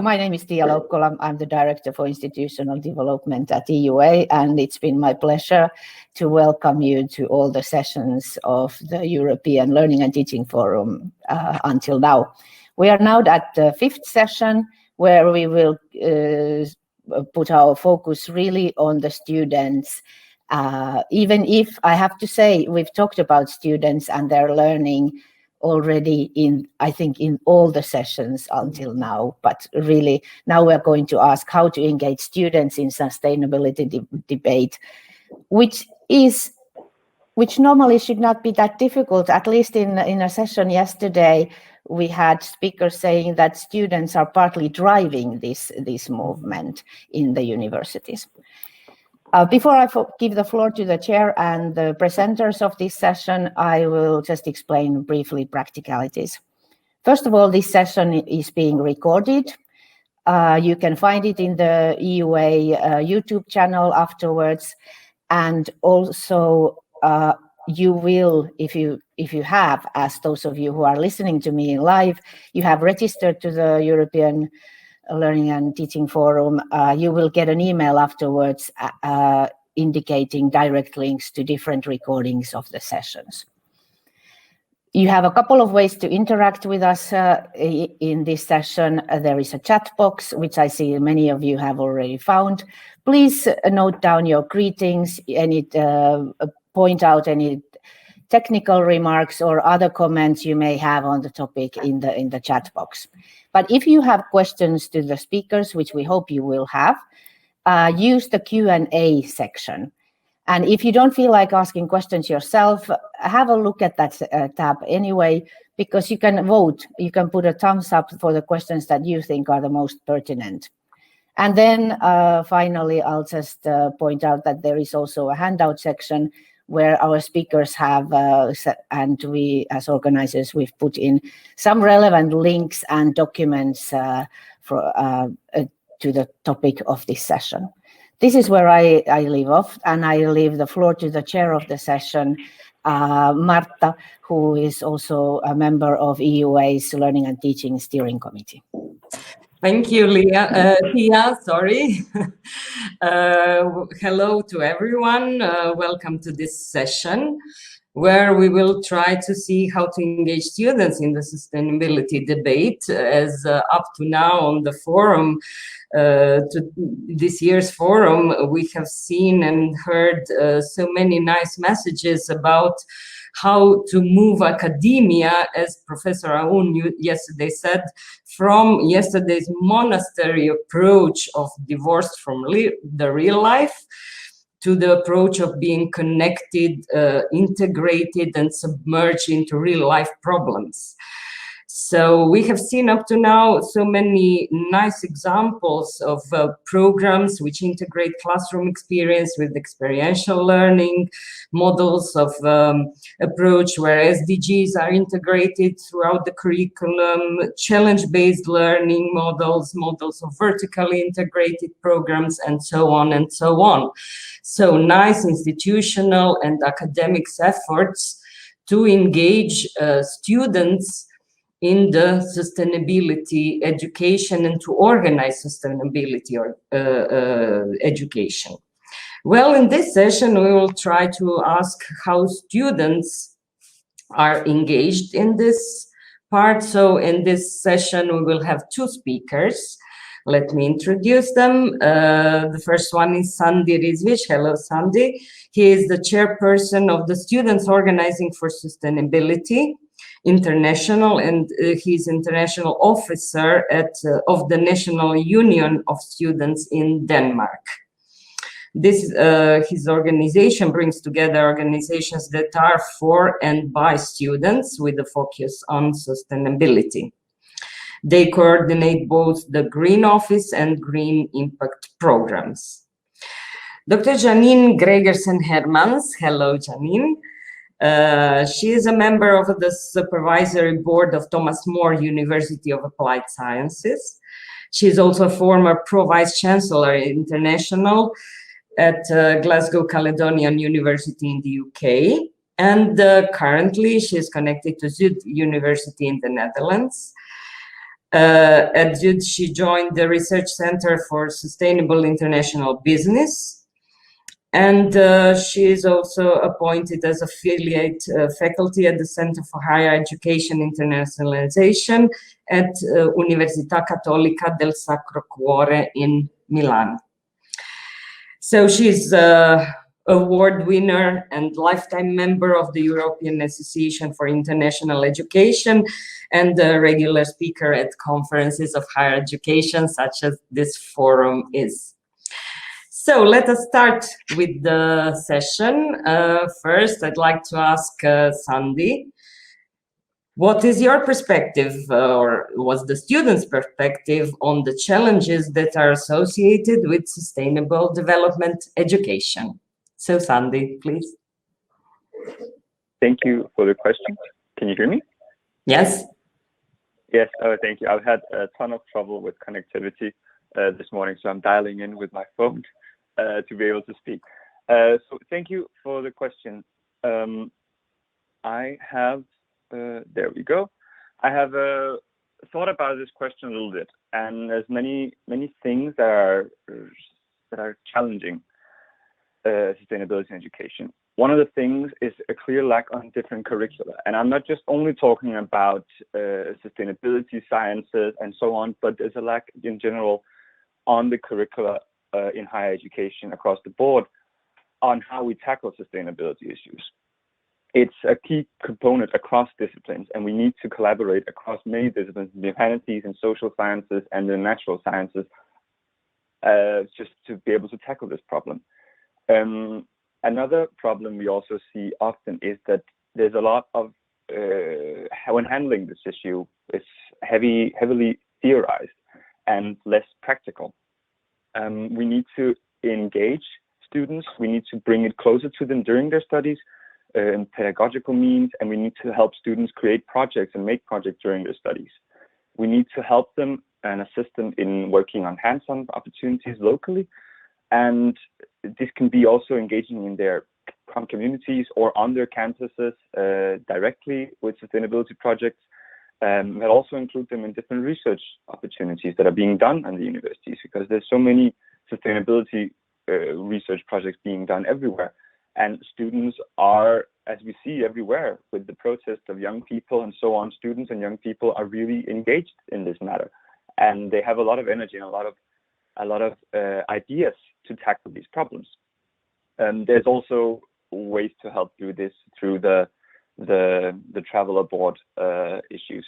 My name is Tia Laukkola. I'm the Director for Institutional Development at EUA, and it's been my pleasure to welcome you to all the sessions of the European Learning and Teaching Forum until now. We are now at the 5th session, where we will put our focus really on the students. Even if I have to say, we've talked about students and their learning already I think in all the sessions until now, but really now we're going to ask how to engage students in sustainability debate, which normally should not be that difficult. At least in a session yesterday, we had speakers saying that students are partly driving this movement in the universities. Before I give the floor to the chair and the presenters of this session, I will just explain briefly practicalities. First of all, this session is being recorded. You can find it in the EUA YouTube channel afterwards. And also, you will, if you have, as those of you who are listening to me live, you have registered to the European Learning and Teaching Forum, you will get an email afterwards indicating direct links to different recordings of the sessions. You have a couple of ways to interact with us in this session. There is a chat box, which I see many of you have already found. Please note down your greetings, point out any technical remarks or other comments you may have on the topic in the chat box. But if you have questions to the speakers, which we hope you will have, use the Q&A section. And if you don't feel like asking questions yourself, have a look at that tab anyway, because you can vote. You can put a thumbs up for the questions that you think are the most pertinent. And then finally, I'll just point out that there is also a handout section where our speakers have, and we as organizers, we've put in some relevant links and documents to the topic of this session. This is where I leave off, and I leave the floor to the chair of the session, Marta, who is also a member of EUA's Learning and Teaching Steering Committee. Thank you, Tia, sorry. Hello to everyone. Welcome to this session, where we will try to see how to engage students in the sustainability debate. As up to now on the forum, to this year's forum, we have seen and heard so many nice messages about how to move academia, as Professor Aoun yesterday said, from yesterday's monastery approach of divorced from the real life to the approach of being connected, integrated, and submerged into real life problems. So we have seen up to now so many nice examples of programs which integrate classroom experience with experiential learning, models of approach where SDGs are integrated throughout the curriculum, challenge-based learning models of vertically integrated programs, and so on and so on. So nice institutional and academics efforts to engage students in the sustainability education and to organize sustainability education. Well, in this session, we will try to ask how students are engaged in this part. So in this session, we will have two speakers. Let me introduce them. The first one is Sandy Rizvic. Hello, Sandy. He is the chairperson of the Students Organizing for Sustainability International, and he's international officer of the National Union of Students in Denmark. His organization brings together organizations that are for and by students with a focus on sustainability. They coordinate both the Green Office and Green Impact programs. Dr. Janine Gregersen-Hermans. Hello, Janine. She is a member of the supervisory board of Thomas More University of Applied Sciences. She is also a former Pro-Vice Chancellor International at Glasgow Caledonian University in the UK. And currently she is connected to Zut University in the Netherlands. At JUD, she joined the Research Center for Sustainable International Business, and she is also appointed as affiliate faculty at the Center for Higher Education Internationalization at Università Cattolica del Sacro Cuore in Milan. So she's award winner and lifetime member of the European Association for International Education and a regular speaker at conferences of higher education, such as this forum is. So let us start with the session. First, I'd like to ask Sandy, what is your perspective, or was the students' perspective, on the challenges that are associated with sustainable development education? So Sandy, please. Thank you for the question. Can you hear me? Yes. Yes, thank you. I've had a ton of trouble with connectivity this morning, so I'm dialing in with my phone to be able to speak. So thank you for the question. I have, there we go. I have thought about this question a little bit, and there's many things that are challenging sustainability in education. One of the things is a clear lack on different curricula, and I'm not just only talking about sustainability sciences and so on, but there's a lack in general on the curricula in higher education across the board on how we tackle sustainability issues. It's a key component across disciplines, and we need to collaborate across many disciplines, the humanities and social sciences and the natural sciences, just to be able to tackle this problem. Another problem we also see often is that there's a lot of, when handling this issue, it's heavily theorized and less practical. We need to engage students, we need to bring it closer to them during their studies in pedagogical means, and we need to help students create projects and make projects during their studies. We need to help them and assist them in working on hands-on opportunities locally, and this can be also engaging in their communities or on their campuses directly with sustainability projects, but also include them in different research opportunities that are being done at the universities, because there's so many sustainability research projects being done everywhere. And students are, as we see everywhere with the protest of young people and so on, students and young people are really engaged in this matter, and they have a lot of energy and a lot of ideas to tackle these problems. There's also ways to help do this through the travel abroad issues.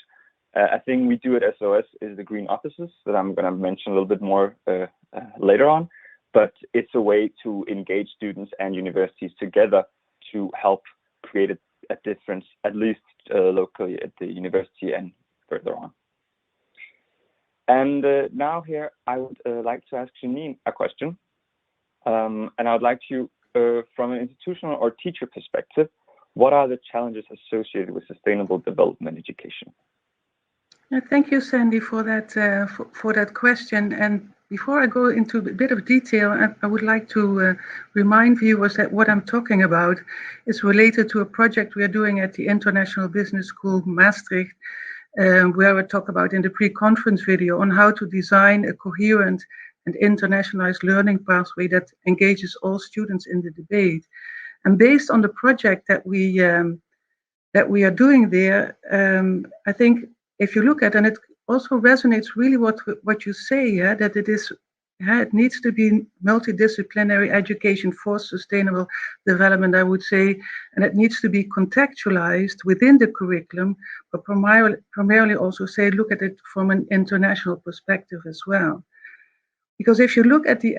A thing we do at SOS is the green offices that I'm going to mention a little bit more later on, but it's a way to engage students and universities together to help create a difference, at least locally at the university and further on. And now here, I would like to ask Janine a question. And I would like to, from an institutional or teacher perspective, what are the challenges associated with sustainable development education? Thank you, Sandy, for that question. And before I go into a bit of detail, I would like to remind viewers that what I'm talking about is related to a project we are doing at the International Business School Maastricht, where I talk about in the pre-conference video on how to design a coherent and internationalized learning pathway that engages all students in the debate. And based on the project that we are doing there, I think if you look at, and it also resonates really what you say, yeah, that it needs to be multidisciplinary education for sustainable development, I would say, and it needs to be contextualized within the curriculum, but primarily also say, look at it from an international perspective as well. Because if you look at the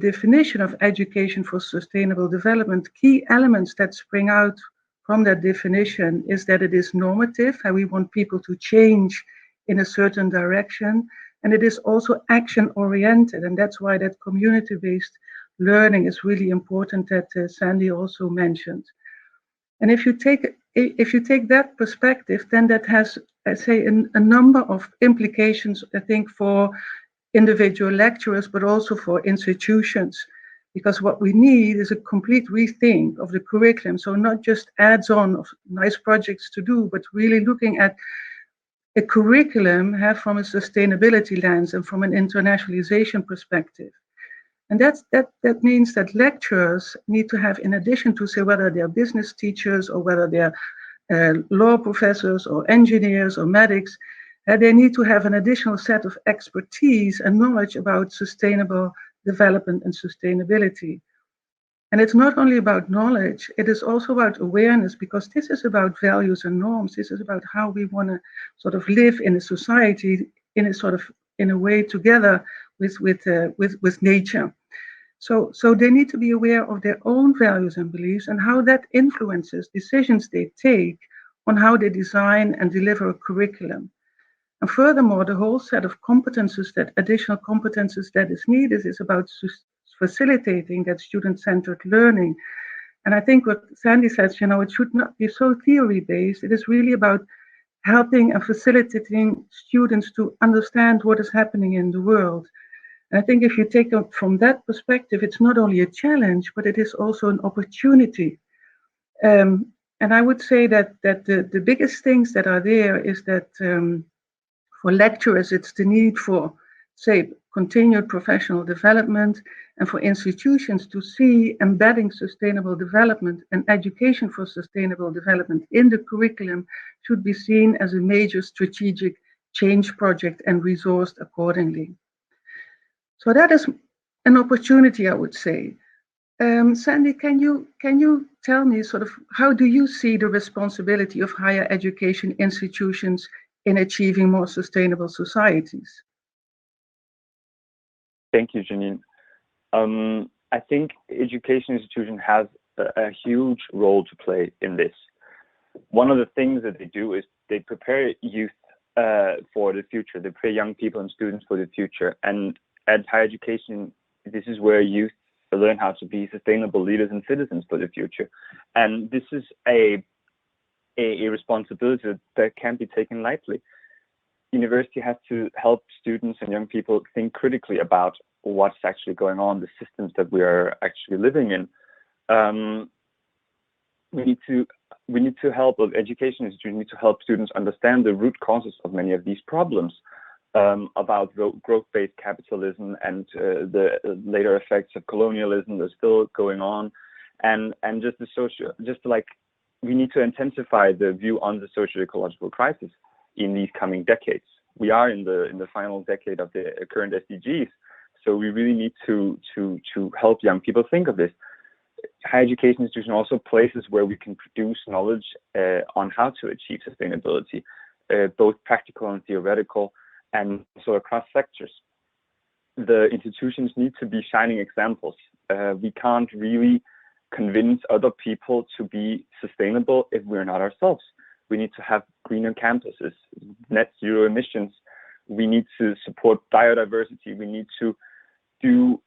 definition of education for sustainable development, key elements that spring out from that definition is that it is normative, and we want people to change in a certain direction, and it is also action-oriented, and that's why that community-based learning is really important that Sandy also mentioned. And if you take that perspective, then that has, let's say, a number of implications, I think, for individual lecturers, but also for institutions. Because what we need is a complete rethink of the curriculum. So not just adds on of nice projects to do, but really looking at a curriculum from a sustainability lens and from an internationalization perspective. And that means that lecturers need to have, in addition to say whether they're business teachers or whether they're law professors or engineers or medics, they need to have an additional set of expertise and knowledge about sustainable development and sustainability. And it's not only about knowledge, it is also about awareness, because this is about values and norms. This is about how we want to sort of live in a society in a way together with nature. So they need to be aware of their own values and beliefs and how that influences decisions they take on how they design and deliver a curriculum. And furthermore, the whole set of additional competences that is needed is about facilitating that student-centered learning. And I think what Sandy says, it should not be so theory-based. It is really about helping and facilitating students to understand what is happening in the world. And I think if you take it from that perspective, it's not only a challenge, but it is also an opportunity. And I would say that the biggest things that are there is that for lecturers, it's the need for, say, continued professional development, and for institutions to see embedding sustainable development and education for sustainable development in the curriculum should be seen as a major strategic change project and resourced accordingly. So that is an opportunity, I would say. Sandy, can you tell me sort of how do you see the responsibility of higher education institutions in achieving more sustainable societies? Thank you, Janine. I think education institution has a huge role to play in this. One of the things that they do is they prepare youth for the future. They prepare young people and students for the future. And at higher education, this is where youth learn how to be sustainable leaders and citizens for the future. And this is a responsibility that can't be taken lightly. University has to help students and young people think critically about what's actually going on, the systems that we are actually living in. We need to help education institutions need to help students understand the root causes of many of these problems, about growth-based capitalism and the later effects of colonialism that are still going on, and we need to intensify the view on the socio-ecological crisis in these coming decades. We are in the final decade of the current SDGs, so we really need to help young people think of this. Higher education institution also places where we can produce knowledge on how to achieve sustainability, both practical and theoretical, and also across sectors. The institutions need to be shining examples. We can't really convince other people to be sustainable if we're not ourselves. We need to have greener campuses, net zero emissions. We need to support biodiversity. We need to do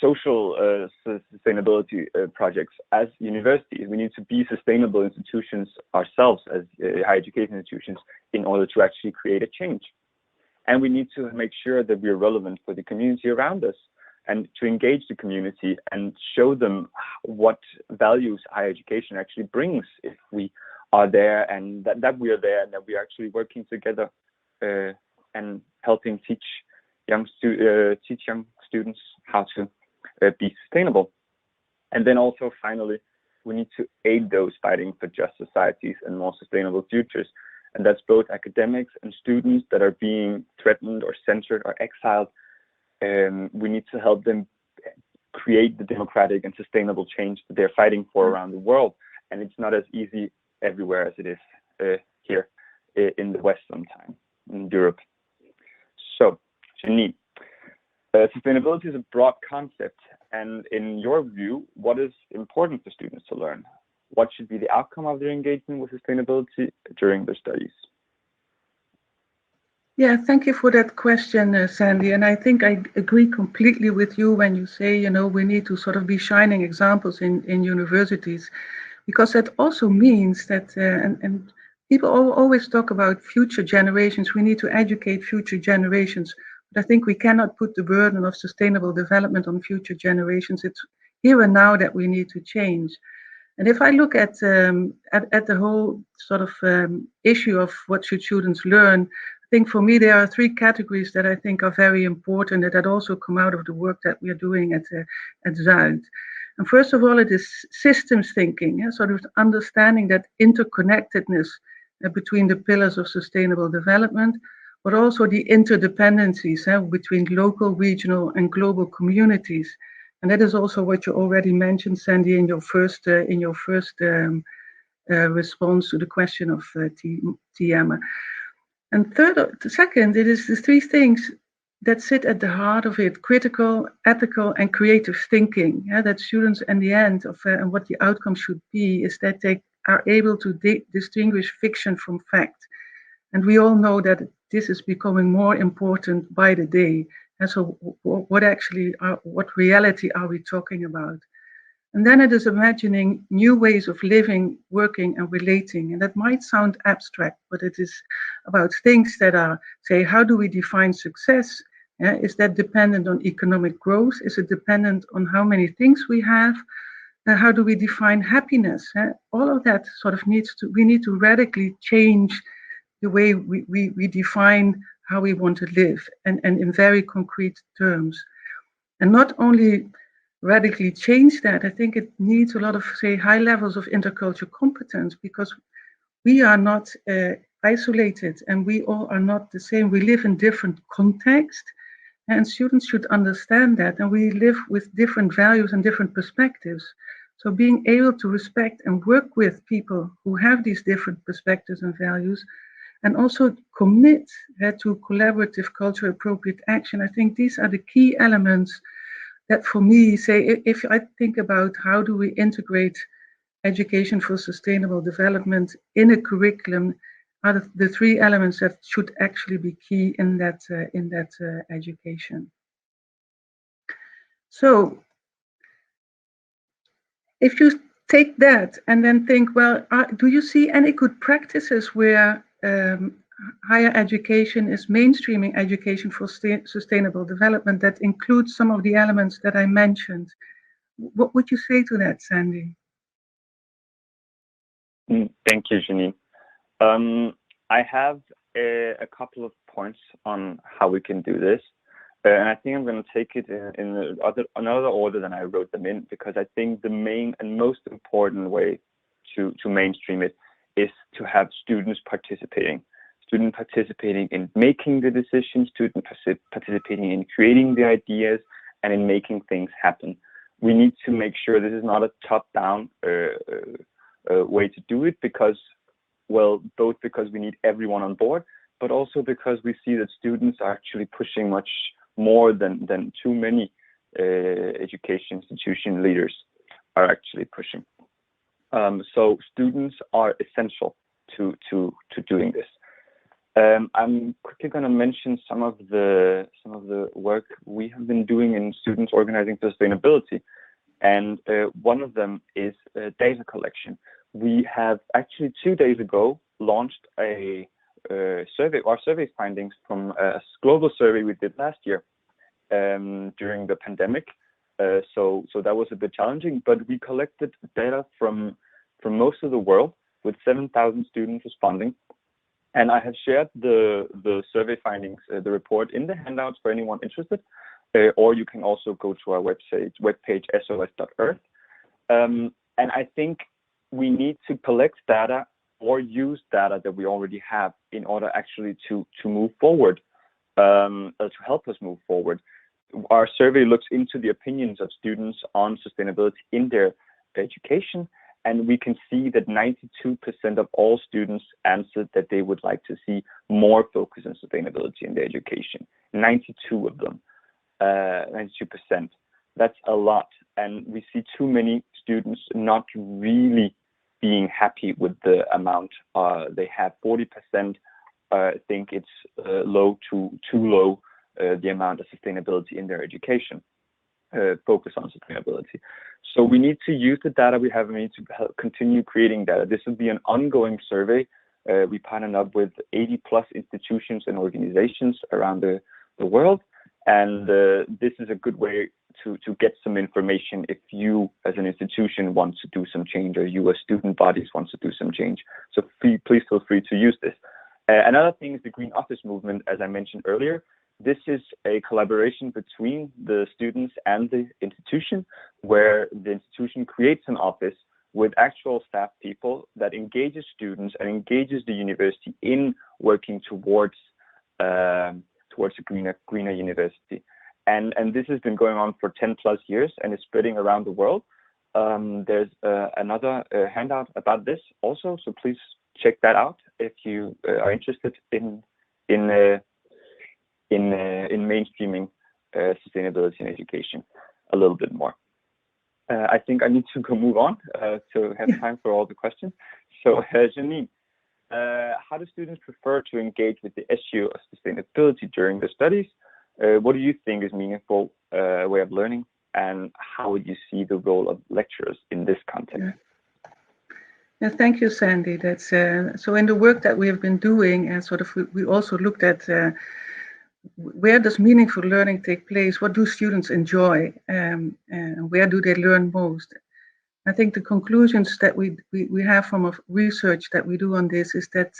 social sustainability projects as universities. We need to be sustainable institutions ourselves as higher education institutions in order to actually create a change. And we need to make sure that we are relevant for the community around us and to engage the community and show them what values higher education actually brings if we are there, and that we are there and that we are actually working together and helping teach young students how to be sustainable. And then also finally, we need to aid those fighting for just societies and more sustainable futures. And that's both academics and students that are being threatened or censored or exiled. We need to help them create the democratic and sustainable change that they're fighting for around the world. And it's not as easy everywhere as it is here in the West sometimes, in Europe. So, Janine, sustainability is a broad concept. And in your view, what is important for students to learn? What should be the outcome of their engagement with sustainability during their studies? Yeah, thank you for that question, Sandy. And I think I agree completely with you when you say, we need to sort of be shining examples in universities, because that also means that, and people always talk about future generations. We need to educate future generations. But I think we cannot put the burden of sustainable development on future generations. It's here and now that we need to change. And if I look at the whole sort of issue of what should students learn, I think for me there are three categories that I think are very important that also come out of the work that we are doing at Zuid. And first of all, it is systems thinking, sort of understanding that interconnectedness between the pillars of sustainable development, but also the interdependencies between local, regional, and global communities. And that is also what you already mentioned, Sandy, in your first response to the question of TM. And second, it is the three things that sit at the heart of it: critical, ethical, and creative thinking. That students, in the end of and what the outcome should be, is that they are able to distinguish fiction from fact. And we all know that this is becoming more important by the day. And so what reality are we talking about? And then it is imagining new ways of living, working, and relating. And that might sound abstract, but it is about things that are, say, how do we define success? Is that dependent on economic growth? Is it dependent on how many things we have? How do we define happiness? All of that sort of we need to radically change the way we define how we want to live, and in very concrete terms. And not only radically change that, I think it needs a lot of, say, high levels of intercultural competence, because we are not isolated and we all are not the same. We live in different contexts, and students should understand that, and we live with different values and different perspectives. So being able to respect and work with people who have these different perspectives and values, and also commit to collaborative culture appropriate action. I think these are the key elements that, for me, say, if I think about how do we integrate education for sustainable development in a curriculum, are the three elements that should actually be key in that education. So if you take that and then think, well, do you see any good practices where higher education is mainstreaming education for sustainable development that includes some of the elements that I mentioned? What would you say to that, Sandy? Thank you, Janine. I have a couple of points on how we can do this. And I think I'm going to take it in another order than I wrote them in, because I think the main and most important way to mainstream it is to have students participating in making the decisions, students participating in creating the ideas and in making things happen. We need to make sure this is not a top-down way to do it, because, well, both because we need everyone on board, but also because we see that students are actually pushing much more than too many education institution leaders are actually pushing. So students are essential to doing this. I'm quickly going to mention some of the work we have been doing in students organizing sustainability, and one of them is data collection. We have actually 2 days ago launched a survey, our survey findings from a global survey we did last year during the pandemic. So that was a bit challenging, but we collected data from most of the world with 7,000 students responding. And I have shared the survey findings, the report, in the handouts for anyone interested, or you can also go to our webpage sos.earth. And I think we need to collect data or use data that we already have in order actually to move forward, to help us move forward. Our survey looks into the opinions of students on sustainability in their education, and we can see that 92% of all students answered that they would like to see more focus on sustainability in their education. 92 of them, 92%. That's a lot, and we see too many students not really being happy with the amount they have. 40% think it's low to too low, the amount of sustainability in their education, focus on sustainability. So we need to use the data we have, and we need to continue creating data. This will be an ongoing survey. We partnered up with 80 plus institutions and organizations around the world. And this is a good way to get some information if you as an institution want to do some change, or you as student bodies want to do some change. So please feel free to use this. Another thing is the Green Office movement, as I mentioned earlier. This is a collaboration between the students and the institution, where the institution creates an office with actual staff people that engages students and engages the university in working towards a greener university. And this has been going on for 10 plus years, and it's spreading around the world. There's another handout about this also, so please check that out if you are interested in mainstreaming sustainability in education a little bit more. I think I need to move on to have time for all the questions. So Janine, how do students prefer to engage with the issue of sustainability during their studies? What do you think is meaningful way of learning, and how would you see the role of lecturers in this context? Yeah, thank you, Sandy. That's so in the work that we have been doing, and we also looked at where does meaningful learning take place? What do students enjoy? And where do they learn most? I think the conclusions that we have from research that we do on this is that,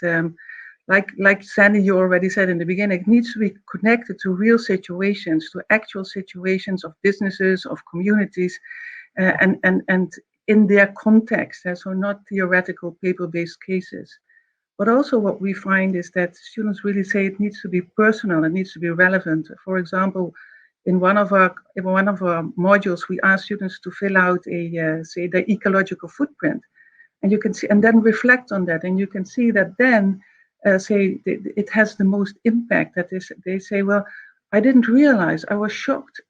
like Sandy, you already said in the beginning, it needs to be connected to real situations, to actual situations of businesses, of communities, and in their context. So not theoretical paper-based cases. But also what we find is that students really say it needs to be personal, it needs to be relevant. For example, in one of our modules, we ask students to fill out say their ecological footprint, and you can see, and then reflect on that, and you can see that then it has the most impact. That is, they say, well, I didn't realize, I was shocked.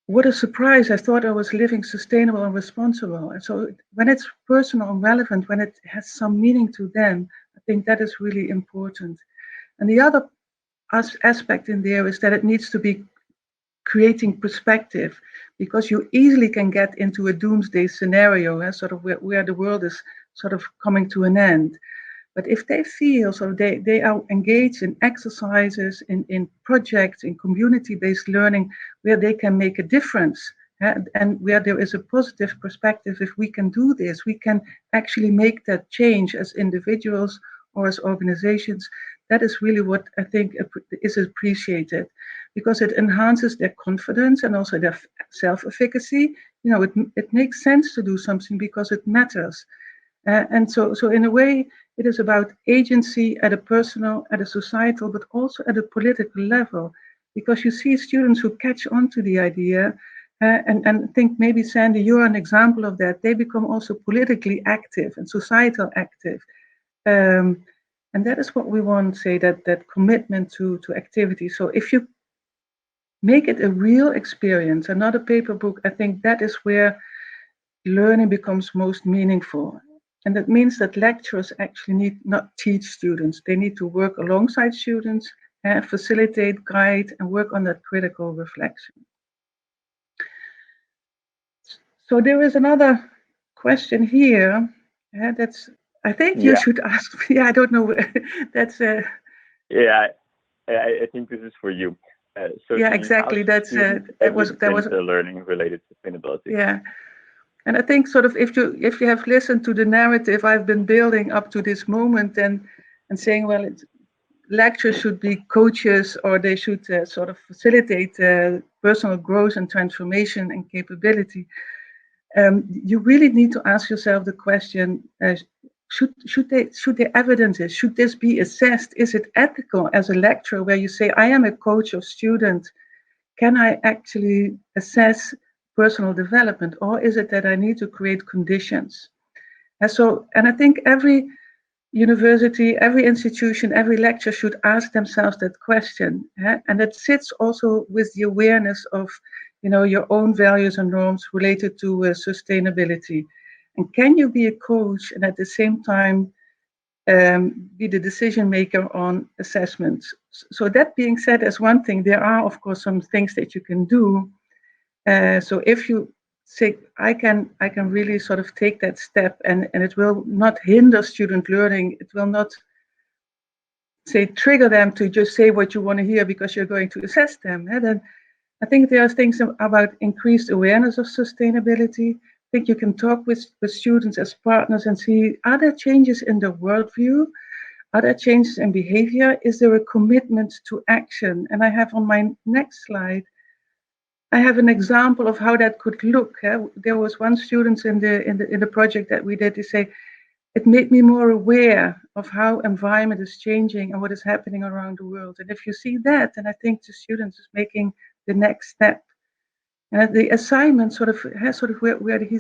What a surprise! I thought I was living sustainable and responsible. And so when it's personal and relevant, when it has some meaning to them, I think that is really important. And the other aspect in there is that it needs to be creating perspective, because you easily can get into a doomsday scenario, sort of where the world is sort of coming to an end. But if they feel they are engaged in exercises, in projects, in community-based learning, where they can make a difference, and where there is a positive perspective, if we can do this, we can actually make that change as individuals or as organizations. That is really what I think is appreciated, because it enhances their confidence and also their self-efficacy. You know, it makes sense to do something because it matters. And so in a way, it is about agency at a personal, at a societal, but also at a political level, because you see students who catch on to the idea and think, maybe Sandy, you're an example of that. They become also politically active and societal active. And that is what we want, say, that commitment to activity. So if you make it a real experience and not a paper book, I think that is where learning becomes most meaningful. And that means that lecturers actually need not teach students. They need to work alongside students, facilitate, guide, and work on that critical reflection. So there is another question here. That's, I think you should ask me. I don't know. That's yeah, I think this is for you. So yeah, exactly. That was the learning related to sustainability. Yeah. And I think sort of if you have listened to the narrative I've been building up to this moment and saying, well, lectures should be coaches, or they should sort of facilitate personal growth and transformation and capability, you really need to ask yourself the question, should they evidence it? Should this be assessed? Is it ethical as a lecturer, where you say, I am a coach of students, can I actually assess personal development, or is it that I need to create conditions? And I think every university, every institution, every lecturer should ask themselves that question. And it sits also with the awareness of, your own values and norms related to sustainability. And can you be a coach and at the same time be the decision maker on assessments? So that being said, as one thing, there are of course some things that you can do. So if you say, I can really sort of take that step, and it will not hinder student learning, it will not say trigger them to just say what you want to hear because you're going to assess them. And I think there are things about increased awareness of sustainability. I think you can talk with students as partners and see, are there changes in their worldview? Are there changes in behavior? Is there a commitment to action? And I have on my next slide, I have an example of how that could look. There was one student in the project that we did. They say, it made me more aware of how environment is changing and what is happening around the world. And if you see that, then I think the students is making the next step. And the assignment where he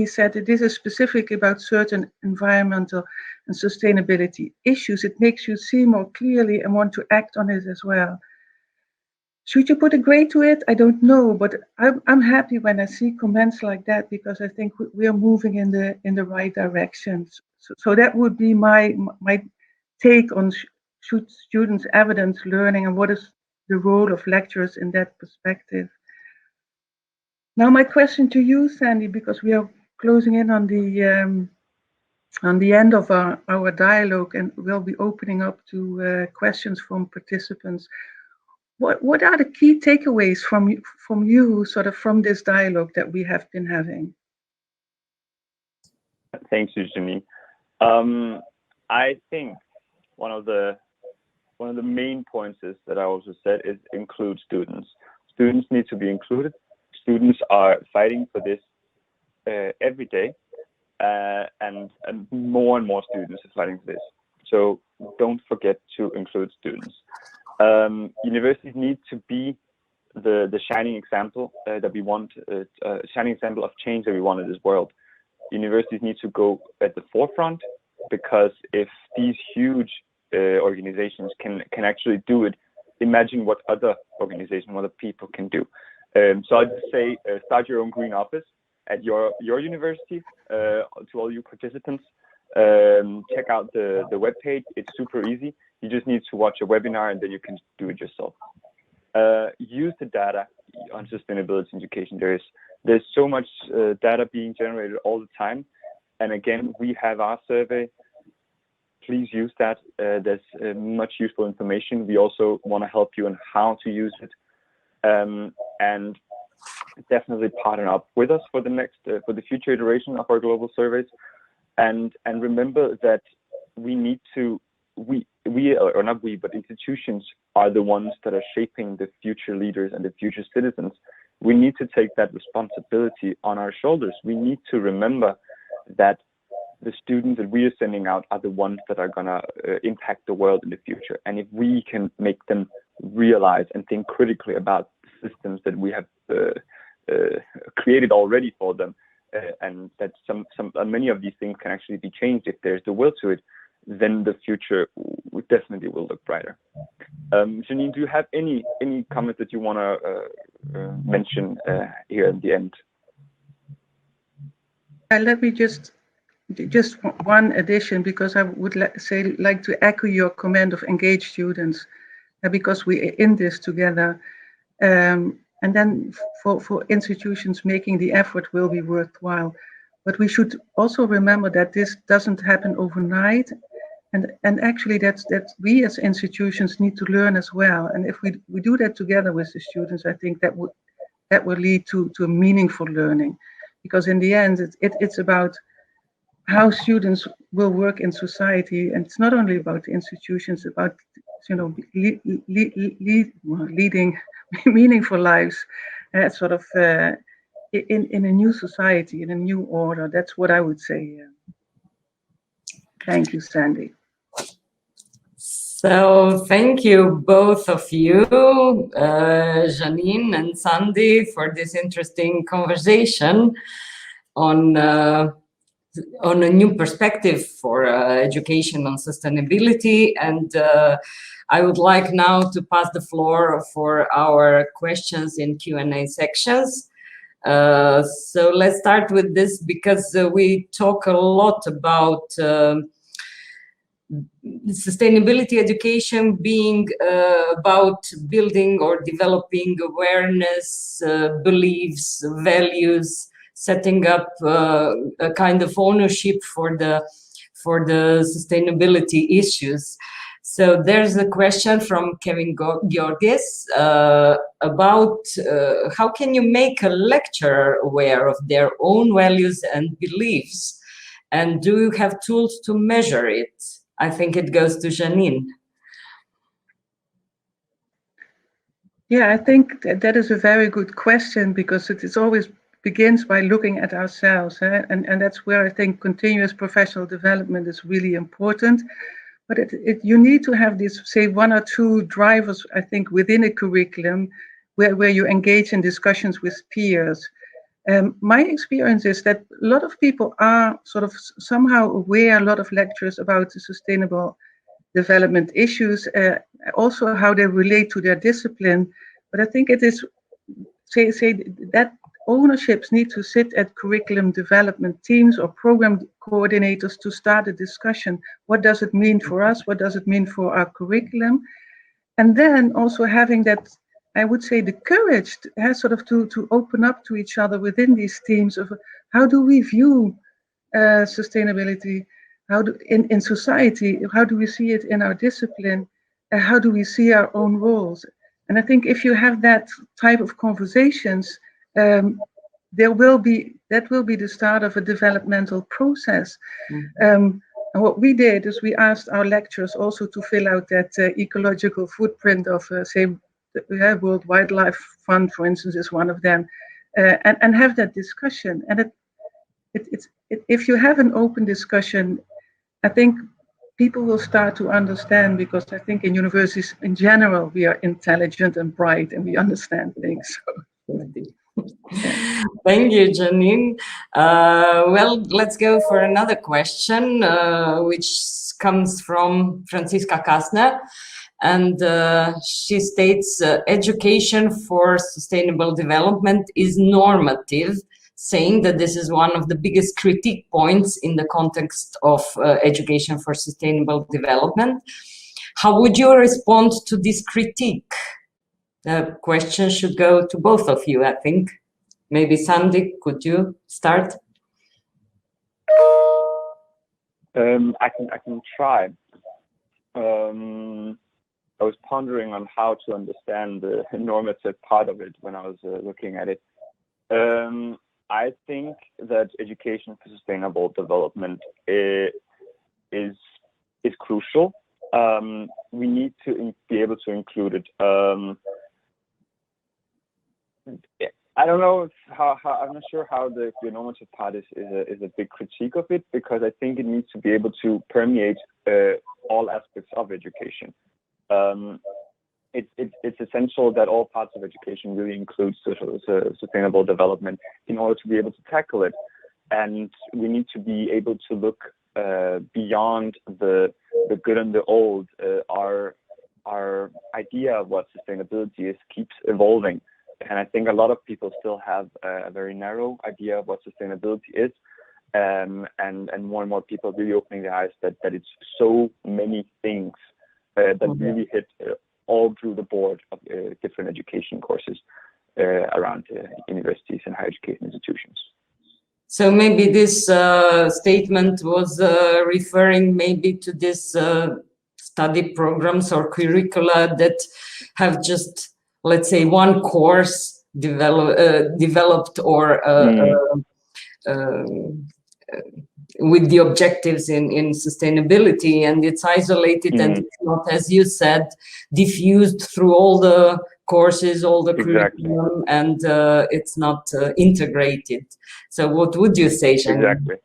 said that this is specifically about certain environmental and sustainability issues. It makes you see more clearly and want to act on it as well. Should you put a grade to it? I don't know, but I'm happy when I see comments like that, because I think we are moving in the right direction. So that would be my take on students' evidence learning and what is the role of lecturers in that perspective. Now my question to you, Sandy, because we are closing in on the end of our dialogue, and we'll be opening up to questions from participants. What are the key takeaways from you, sort of from this dialogue that we have been having? Thanks, Eugenie. I think one of the main points is that I also said is include students. Students need to be included. Students are fighting for this every day, and more and more students are fighting for this. So don't forget to include students. Universities need to be the shining example that we want, shining example of change that we want in this world. Universities need to go at the forefront, because if these huge organizations can actually do it, imagine what other organizations, what other people can do. So I'd say start your own green office at your university. To all you participants, check out the webpage. It's super easy. You just need to watch a webinar and then you can do it yourself. Use the data on sustainability education. There's so much data being generated all the time. And again, we have our survey. Please use that. There's much useful information. We also want to help you on how to use it. And definitely partner up with us for the future iteration of our global surveys. And remember that we need to, but institutions are the ones that are shaping the future leaders and the future citizens. We need to take that responsibility on our shoulders. We need to remember that the students that we are sending out are the ones that are gonna impact the world in the future. And if we can make them realize and think critically about the systems that we have created already for them, and that many of these things can actually be changed if there's the will to it, then the future definitely will look brighter. Janine, do you have any comments that you want to mention here at the end? Let me just one addition, because I would like to echo your comment of engaged students, because we are in this together. And then for institutions, making the effort will be worthwhile. But we should also remember that this doesn't happen overnight. And actually that we as institutions need to learn as well. And if we do that together with the students, I think that will lead to a meaningful learning. Because in the end, it's about how students will work in society. And it's not only about the institutions, about, leading meaningful lives, sort of in a new society, in a new order. That's what I would say. Thank you, Sandy. So thank you, both of you, Janine and Sandy, for this interesting conversation on a new perspective for education on sustainability. And I would like now to pass the floor for our questions in Q&A sections. So let's start with this, because we talk a lot about sustainability education being about building or developing awareness, beliefs, values, setting up a kind of ownership for the sustainability issues. So there's a question from Kevin Georgis about how can you make a lecturer aware of their own values and beliefs? And do you have tools to measure it? I think it goes to Janine. Yeah, I think that is a very good question, because it is always begins by looking at ourselves. And that's where I think continuous professional development is really important. But you need to have this, say, one or two drivers, I think, within a curriculum where you engage in discussions with peers. My experience is that a lot of people are sort of somehow aware, a lot of lecturers, about the sustainable development issues, also how they relate to their discipline. But I think it is, say that ownerships need to sit at curriculum development teams or program coordinators to start a discussion. What does it mean for us? What does it mean for our curriculum? And then also having that, I would say, the courage to open up to each other within these teams of how do we view sustainability, in society, how do we see it in our discipline, how do we see our own roles? And I think if you have that type of conversations, that will be the start of a developmental process. And what we did is we asked our lecturers also to fill out that ecological footprint of, say, the World Wildlife Fund, for instance, is one of them, and have that discussion. And if you have an open discussion, I think people will start to understand, because I think in universities in general, we are intelligent and bright and we understand things. So. Thank you, Janine. Well, let's go for another question, which comes from Franziska Kastner. And she states, education for sustainable development is normative, saying that this is one of the biggest critique points in the context of education for sustainable development. How would you respond to this critique? The question should go to both of you, I think. Maybe Sandy, could you start? I can try. I was pondering on how to understand the normative part of it when I was looking at it. I think that education for sustainable development is crucial. We need to be able to include it. I don't know how I'm not sure how the normative part is a big critique of it, because I think it needs to be able to permeate all aspects of education. It's essential that all parts of education really include sustainable development in order to be able to tackle it. And we need to be able to look beyond the good and the old. Our idea of what sustainability is keeps evolving. And I think a lot of people still have a very narrow idea of what sustainability is. And more people really opening their eyes that it's so many things that really hit all through the board of different education courses around universities and higher education institutions. So maybe this statement was referring maybe to this study programs or curricula that have just, let's say, one course developed or with the objectives in sustainability, and it's isolated and it's not, as you said, diffused through all the courses, all the curriculum, and it's not integrated. So what would you say, Shani? Exactly.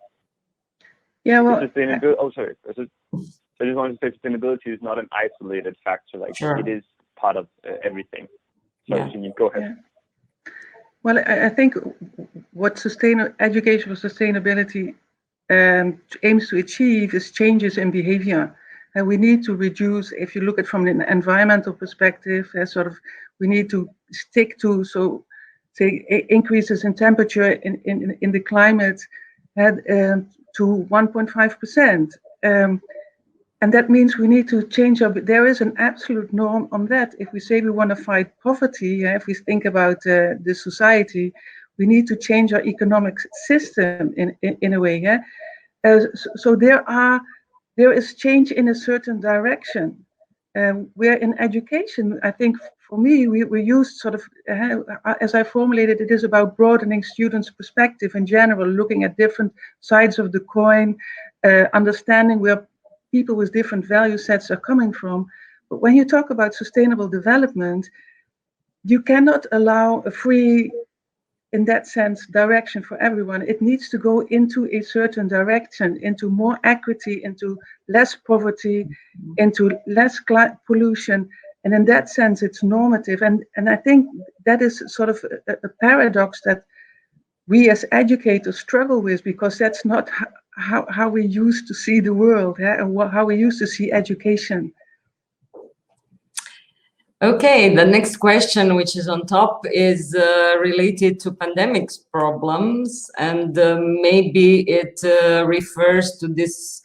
Yeah, well, sustainability. Oh, sorry. I just wanted to say sustainability is not an isolated factor. Like it is part of everything. So Shani, go ahead. Yeah. Well, I think what education for sustainability aims to achieve is changes in behavior. And we need to reduce, if you look at from an environmental perspective, we need to stick to, say, increases in temperature in the climate to 1.5%. And that means we need to change there is an absolute norm on that. If we say we want to fight poverty, if we think about the society, we need to change our economic system in a way. So there are there is change in a certain direction. Where in education, I think for me, we used sort of, as I formulated, it is about broadening students' perspective in general, looking at different sides of the coin, understanding where people with different value sets are coming from. But when you talk about sustainable development, you cannot allow a free, in that sense, direction for everyone. It needs to go into a certain direction, into more equity, into less poverty, into less pollution. And in that sense, it's normative. And I think that is sort of a paradox that we as educators struggle with, because that's not how we used to see the world, and how we used to see education. Okay, the next question, which is on top, is related to pandemics problems, and maybe it refers to this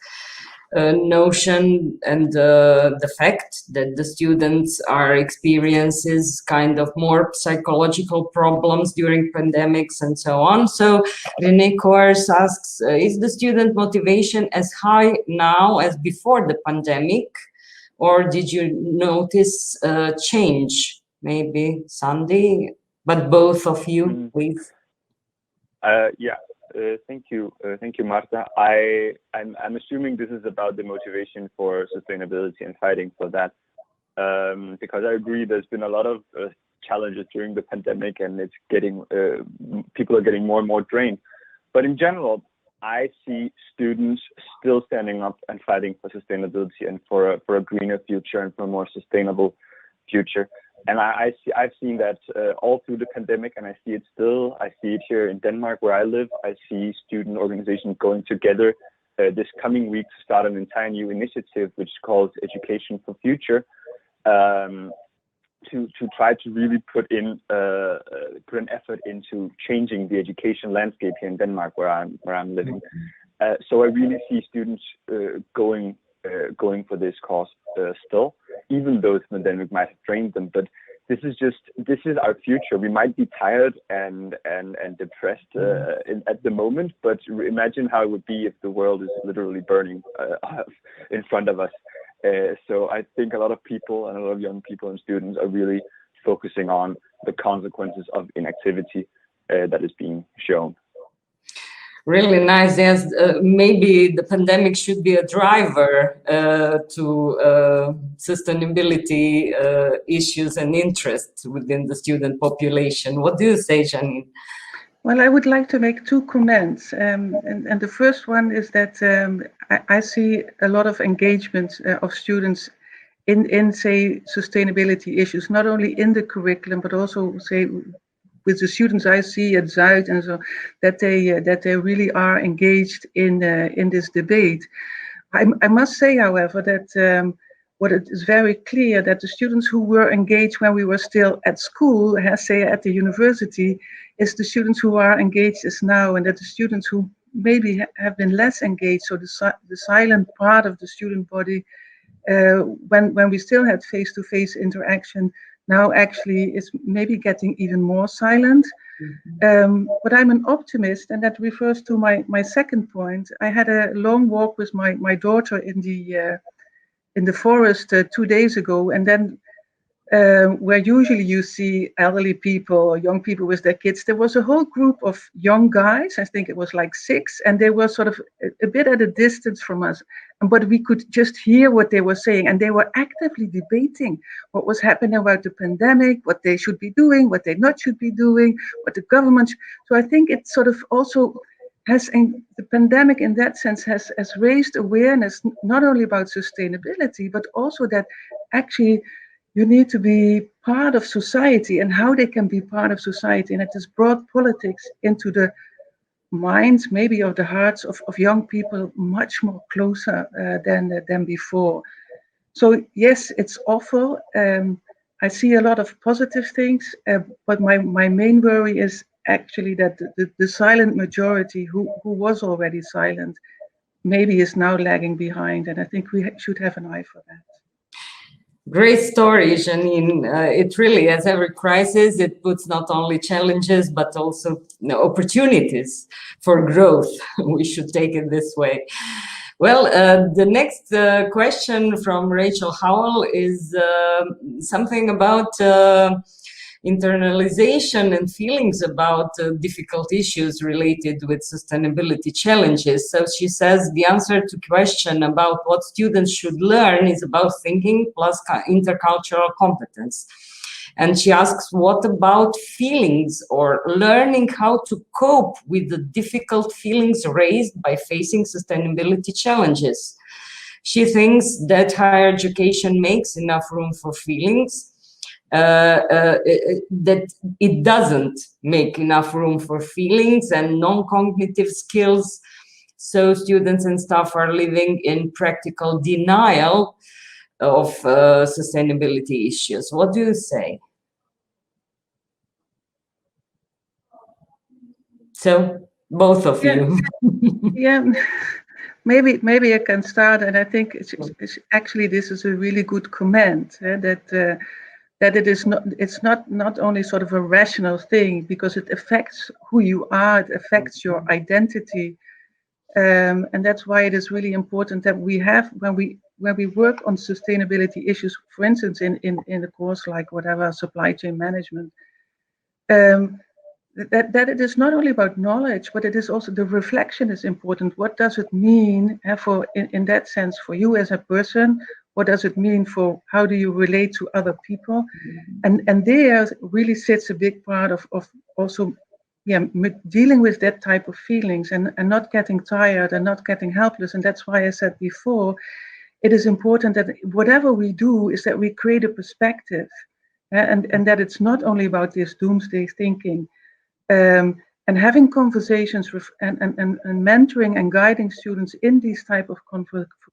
notion and the fact that the students are experiences kind of more psychological problems during pandemics and so on. So René Coers asks, is the student motivation as high now as before the pandemic? Or did you notice a change? Maybe Sandy, but both of you, please. Yeah, thank you, Marta. I'm assuming this is about the motivation for sustainability and fighting for that, because I agree there's been a lot of challenges during the pandemic, and it's getting people are getting more and more drained. But in general, I see students still standing up and fighting for sustainability and for a greener future and for a more sustainable future. And I've seen that all through the pandemic, and I see it still. I see it here in Denmark, where I live. I see student organizations going together this coming week to start an entire new initiative, which is called Education for Future, to try to really put an effort into changing the education landscape here in Denmark, where I'm living. So I really see students going for this cause still, even though the pandemic might have drained them. But this is our future. We might be tired and depressed at the moment, but imagine how it would be if the world is literally burning in front of us. So I think a lot of people and a lot of young people and students are really focusing on the consequences of inactivity that is being shown. Really nice. Yes, maybe the pandemic should be a driver to sustainability issues and interests within the student population. What do you say, Janine? Well, I would like to make two comments. And the first one is that I see a lot of engagement of students in say, sustainability issues, not only in the curriculum, but also, say, with the students I see at Zuid and so, that they really are engaged in this debate. I must say, however, that what it is very clear that the students who were engaged when we were still at school, say at the university, is the students who are engaged as now, and that the students who maybe have been less engaged, so the silent part of the student body, when we still had face-to-face interaction, now actually is maybe getting even more silent. But I'm an optimist, and that refers to my second point. I had a long walk with my daughter in the forest 2 days ago, and then where usually you see elderly people or young people with their kids, there was a whole group of young guys, I think it was like 6, and they were sort of a bit at a distance from us, but we could just hear what they were saying, and they were actively debating what was happening about the pandemic, what they should be doing, what they not should be doing, what the government. So I think it sort of also the pandemic in that sense has raised awareness not only about sustainability, but also that actually you need to be part of society and how they can be part of society. And it has brought politics into the minds, maybe of the hearts of young people much more closer than before. So yes, it's awful. I see a lot of positive things, but my main worry is actually that the silent majority who was already silent maybe is now lagging behind. And I think we should have an eye for that. Great story, Janine. It really, as every crisis, it puts not only challenges, but also opportunities for growth. We should take it this way. Well, the next question from Rachel Howell is something about internalization and feelings about difficult issues related with sustainability challenges. So she says the answer to question about what students should learn is about thinking plus intercultural competence. And she asks, what about feelings or learning how to cope with the difficult feelings raised by facing sustainability challenges? She thinks that higher education makes enough room for feelings, that it doesn't make enough room for feelings and non-cognitive skills. So students and staff are living in practical denial of sustainability issues. What do you say? So both of you. Yeah, maybe I can start, and I think it's actually this is a really good comment, that it's not only sort of a rational thing, because it affects who you are, it affects your identity, and that's why it is really important that we have, when we work on sustainability issues, for instance in a course like whatever, supply chain management, that it is not only about knowledge, but it is also the reflection is important. What does it mean for in that sense for you as a person? What does it mean for how do you relate to other people? And there really sits a big part of also dealing with that type of feelings and not getting tired and not getting helpless. And that's why I said before, it is important that whatever we do is that we create a perspective, and that it's not only about this doomsday thinking. And having conversations with and mentoring and guiding students in these type of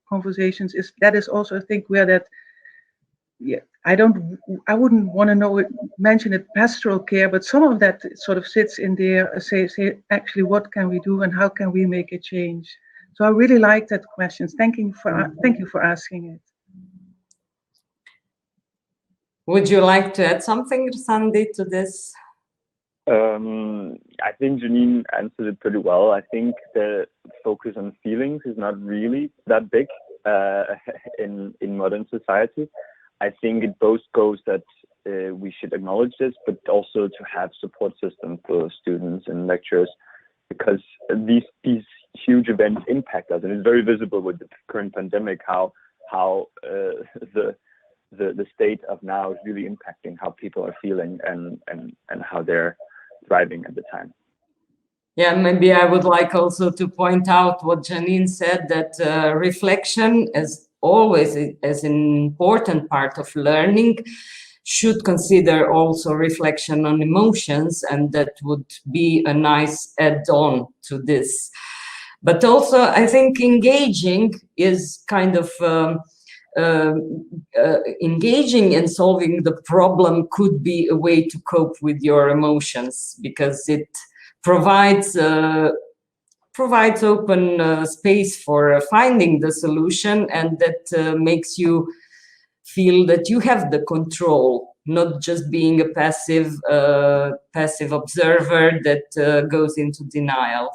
conversations is also, I think, where that, I wouldn't want to mention it pastoral care, but some of that sort of sits in there. Say actually, what can we do and how can we make a change? So I really like that question. Thank you for asking it. Would you like to add something, Sandy, to this? I think Janine answered it pretty well. I think the focus on feelings is not really that big in modern society. I think it both goes that we should acknowledge this, but also to have support systems for students and lecturers, because these huge events impact us, and it's very visible with the current pandemic how the state of now is really impacting how people are feeling and how they're thriving at the time. Yeah, maybe I would like also to point out what Janine said, that reflection, as always, as an important part of learning, should consider also reflection on emotions, and that would be a nice add-on to this. But also, I think engaging is kind of engaging in solving the problem could be a way to cope with your emotions, because it provides open space for finding the solution, and that makes you feel that you have the control, not just being a passive observer that goes into denial.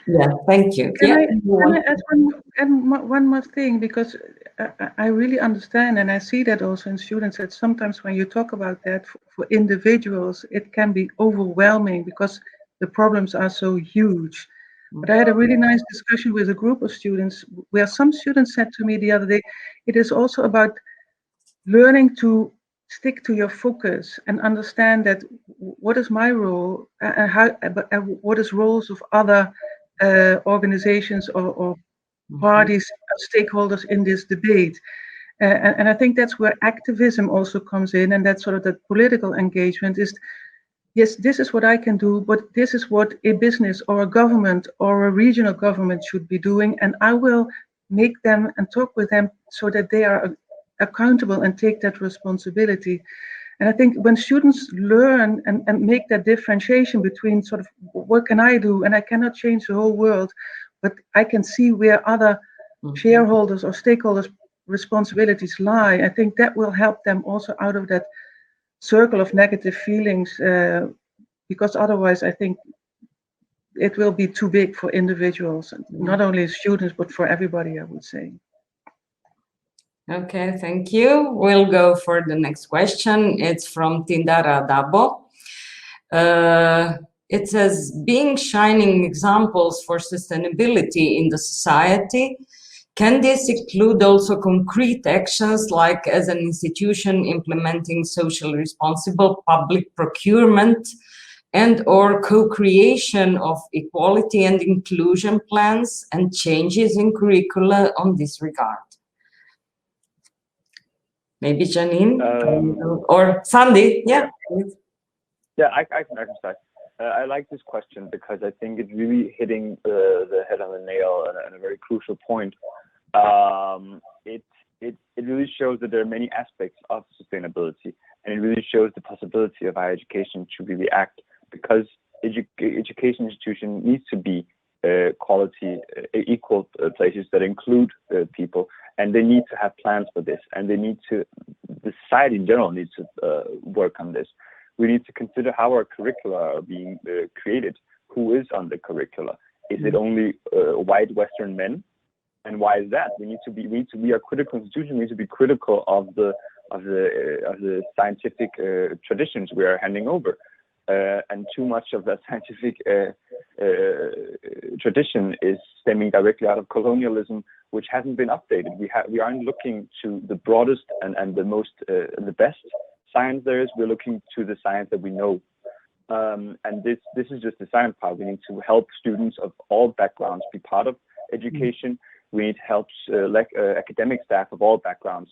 Yeah, thank you. Can I add one more thing, because I really understand, and I see that also in students, that sometimes when you talk about that for individuals, it can be overwhelming because the problems are so huge. But I had a really nice discussion with a group of students where some students said to me the other day, it is also about learning to stick to your focus and understand that what is my role and what is roles of other organizations or parties, stakeholders in this debate. And I think that's where activism also comes in, and that's sort of that political engagement is, yes, this is what I can do, but this is what a business or a government or a regional government should be doing, and I will make them and talk with them so that they are accountable and take that responsibility. And I think when students learn and make that differentiation between sort of what can I do, and I cannot change the whole world, but I can see where other shareholders or stakeholders' responsibilities lie, I think that will help them also out of that circle of negative feelings, because otherwise I think it will be too big for individuals, not only students, but for everybody, I would say. Okay, thank you. We'll go for the next question. It's from Tindara Dabo. It says, being shining examples for sustainability in the society, can this include also concrete actions like as an institution implementing socially responsible public procurement and or co-creation of equality and inclusion plans and changes in curricula on this regard? Maybe Janine or Sandy, yeah. Yeah, I can start. I like this question because I think it's really hitting the head on the nail and a very crucial point. It really shows that there are many aspects of sustainability, and it really shows the possibility of higher education to really act, because education institution needs to be quality, equal places that include people, and they need to have plans for this, and the society in general needs to work on this. We need to consider how our curricula are being created. Who is on the curricula? Is it only white Western men? And why is that? We need to be a critical institution. We need to be critical of the scientific traditions we are handing over. And too much of that scientific tradition is stemming directly out of colonialism, which hasn't been updated. We aren't looking to the broadest and the most the best science there is. We're looking to the science that we know. And this is just the science part. We need to help students of all backgrounds be part of education. We need help academic staff of all backgrounds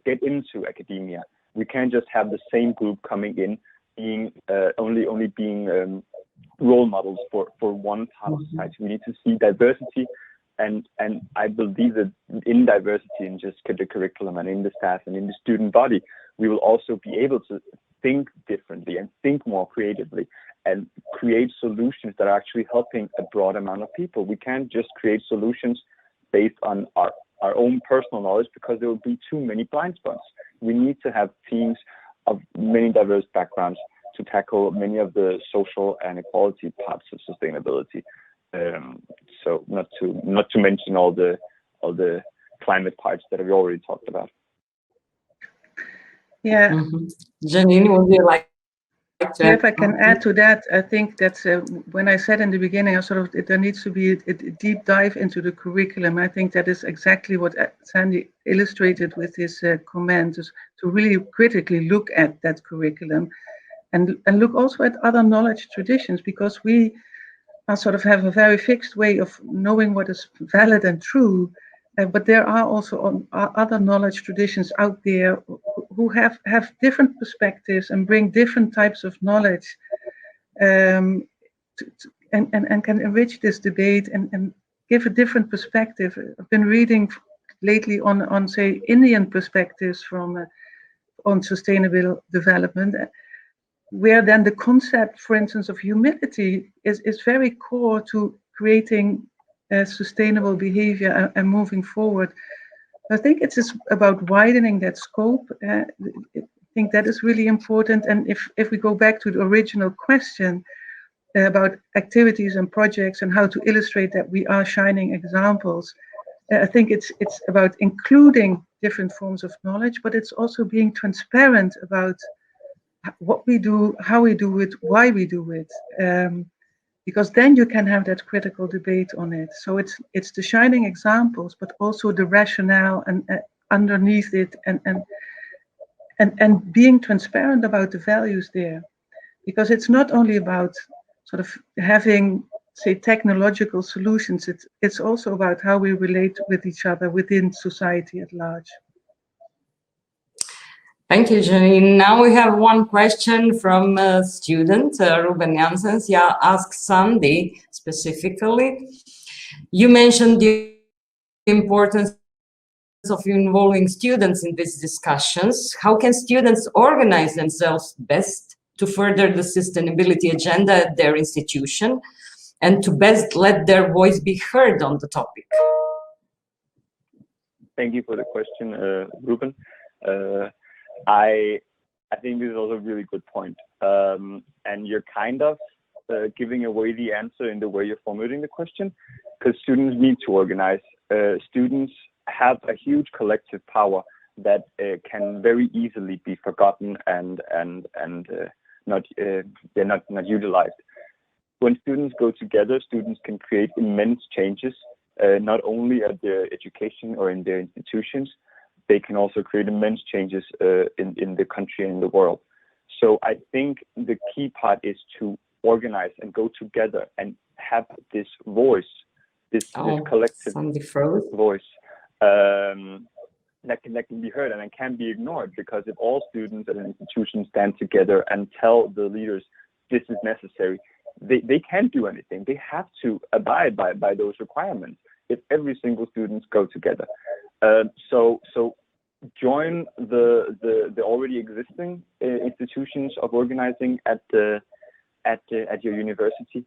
get into academia. We can't just have the same group coming in being only being role models for one part of society. We need to see diversity, and I believe that in diversity in just the curriculum and in the staff and in the student body, we will also be able to think differently and think more creatively and create solutions that are actually helping a broad amount of people. We can't just create solutions based on our own personal knowledge, because there will be too many blind spots. We need to have teams of many diverse backgrounds to tackle many of the social and equality parts of sustainability. So not to mention all the climate parts that we already talked about. Yeah. Janine, would you like to Yeah, if I can add to that, I think that's when I said in the beginning, there needs to be a deep dive into the curriculum. I think that is exactly what Sandy illustrated with his comment, is to really critically look at that curriculum and look also at other knowledge traditions, because we are have a very fixed way of knowing what is valid and true. But there are also other knowledge traditions out there who have different perspectives and bring different types of knowledge, and can enrich this debate and give a different perspective. I've been reading lately on say Indian perspectives on sustainable development, where then the concept, for instance, of humility is very core to creating sustainable behavior and moving forward. I think it's just about widening that scope. I think that is really important. And if we go back to the original question about activities and projects and how to illustrate that we are shining examples, I think it's about including different forms of knowledge, but it's also being transparent about what we do, how we do it, why we do it. Because then you can have that critical debate on it. So it's the shining examples, but also the rationale and underneath it, and being transparent about the values there, because it's not only about having, say, technological solutions. It's also about how we relate with each other within society at large. Thank you, Janine. Now we have one question from a student, Ruben Janssens. Yeah, asks Sandy specifically. You mentioned the importance of involving students in these discussions. How can students organize themselves best to further the sustainability agenda at their institution and to best let their voice be heard on the topic? Thank you for the question, Ruben. I think this is also a really good point. And you're kind of giving away the answer in the way you're formulating the question, because students need to organize. Students have a huge collective power that can very easily be forgotten and they're not utilized. When students go together, students can create immense changes, not only at their education or in their institutions, they can also create immense changes in the country and in the world. So I think the key part is to organize and go together and have this voice, this collective voice that can be heard and it can't be ignored, because if all students at an institution stand together and tell the leaders this is necessary, they can't do anything. They have to abide by those requirements if every single student go together. So join the already existing institutions of organizing at your university.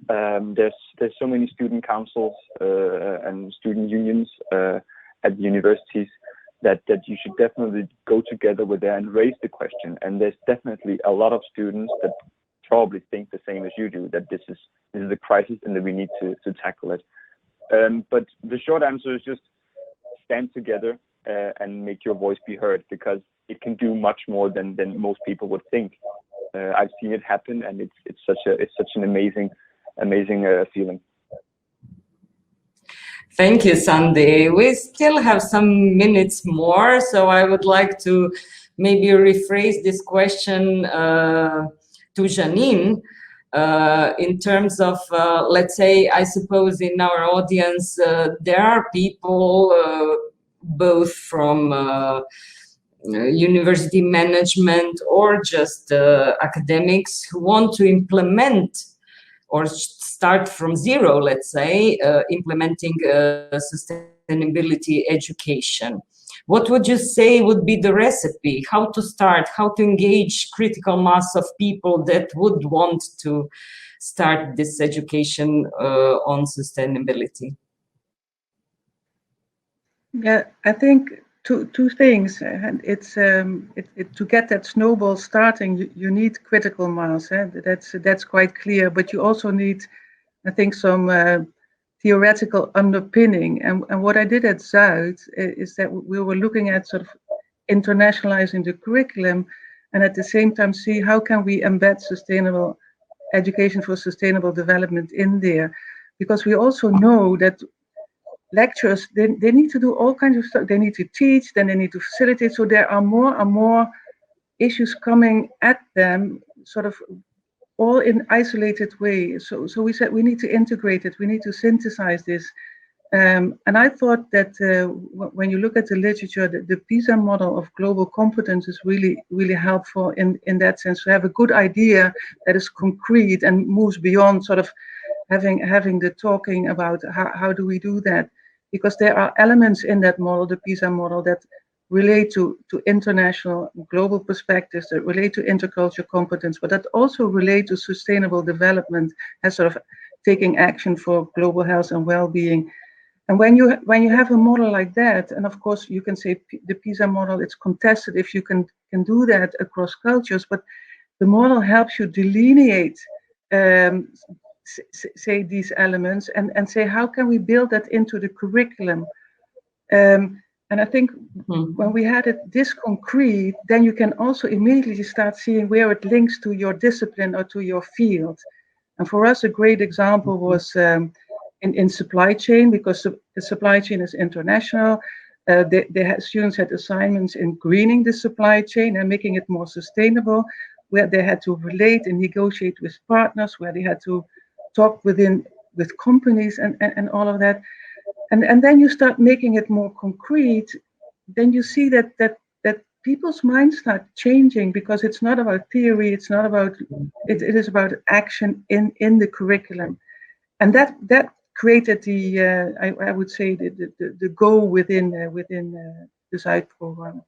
There's so many student councils and student unions at the universities that you should definitely go together with them and raise the question. And there's definitely a lot of students that probably think the same as you do, that this is a crisis and that we need to tackle it. But the short answer is just stand together and make your voice be heard, because it can do much more than most people would think. I've seen it happen, and it's such an amazing feeling. Thank you, Sandy. We still have some minutes more, so I would like to maybe rephrase this question to Janine in terms of, let's say, I suppose in our audience, there are people both from university management or just academics who want to implement or start from zero, let's say, implementing sustainability education. What would you say would be the recipe? How to start, how to engage critical mass of people that would want to start this education on sustainability? Yeah, I think two things. And it's to get that snowball starting, you need critical mass. That's quite clear. But you also need, I think, some theoretical underpinning. And what I did at Zuid is that we were looking at sort of internationalizing the curriculum, and at the same time see how can we embed sustainable education for sustainable development in there, because we also know that lecturers, they need to do all kinds of stuff. They need to teach, then they need to facilitate. So there are more and more issues coming at them, sort of all in isolated ways. So we said we need to integrate it. We need to synthesize this. And I thought that when you look at the literature, the PISA model of global competence is really, really helpful in that sense, to have a good idea that is concrete and moves beyond sort of having the talking about how do we do that. Because there are elements in that model, the PISA model, that relate to international global perspectives, that relate to intercultural competence, but that also relate to sustainable development as sort of taking action for global health and well-being. And when you have a model like that, and of course you can say the PISA model, it's contested if you can do that across cultures, but the model helps you delineate say these elements and say how can we build that into the curriculum. And I think when we had it this concrete, then you can also immediately start seeing where it links to your discipline or to your field. And for us, a great example was in supply chain, because the supply chain is international. Students had assignments in greening the supply chain and making it more sustainable, where they had to relate and negotiate with partners, where they had to talk with companies and all of that. And then you start making it more concrete, then you see that people's minds start changing, because it's not about theory, it's not about, it is about action in the curriculum. And that created the, I would say, the goal within the Zuid program.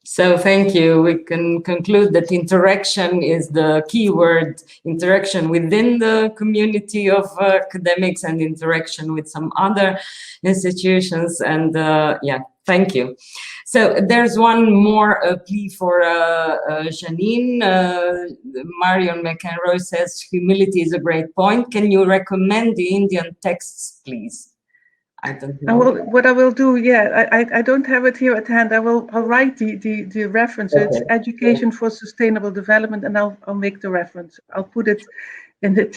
So thank you. We can conclude that interaction is the key word, interaction within the community of academics and interaction with some other institutions. And yeah, Thank you. So there's one more plea for Janine. Marion McEnroe says, humility is a great point. Can you recommend the Indian texts, please? I don't know. What I will do, I don't have it here at hand. I'll write the reference. Okay. It's Education for Sustainable Development, and I'll make the reference. I'll put it in it.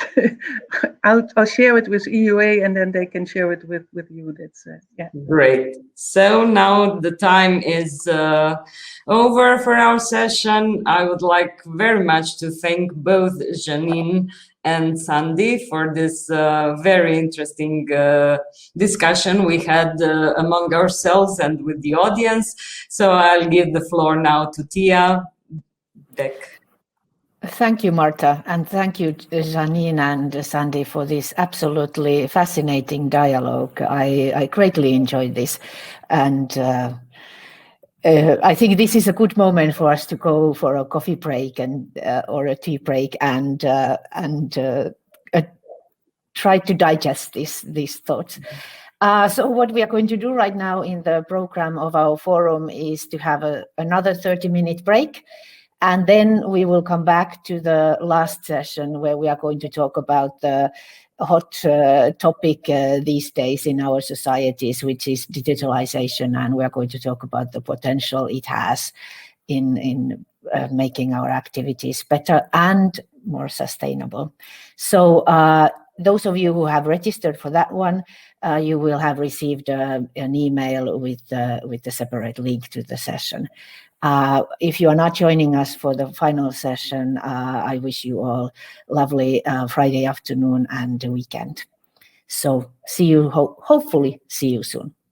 I'll share it with EUA, and then they can share it with you. That's yeah. Great. So now the time is over for our session. I would like very much to thank both Janine and Sandy for this very interesting discussion we had among ourselves and with the audience. So I'll give the floor now to Tia Beck. Thank you, Marta, and thank you, Janine and Sandy, for this absolutely fascinating dialogue. I greatly enjoyed this, and I think this is a good moment for us to go for a coffee break and or a tea break and try to digest these thoughts. So what we are going to do right now in the program of our forum is to have another 30-minute break. And then we will come back to the last session where we are going to talk about the hot topic these days in our societies, which is digitalization. And we are going to talk about the potential it has in making our activities better and more sustainable. So those of you who have registered for that one, you will have received an email with the separate link to the session. If you are not joining us for the final session, I wish you all lovely Friday afternoon and weekend. So see you, hopefully see you soon.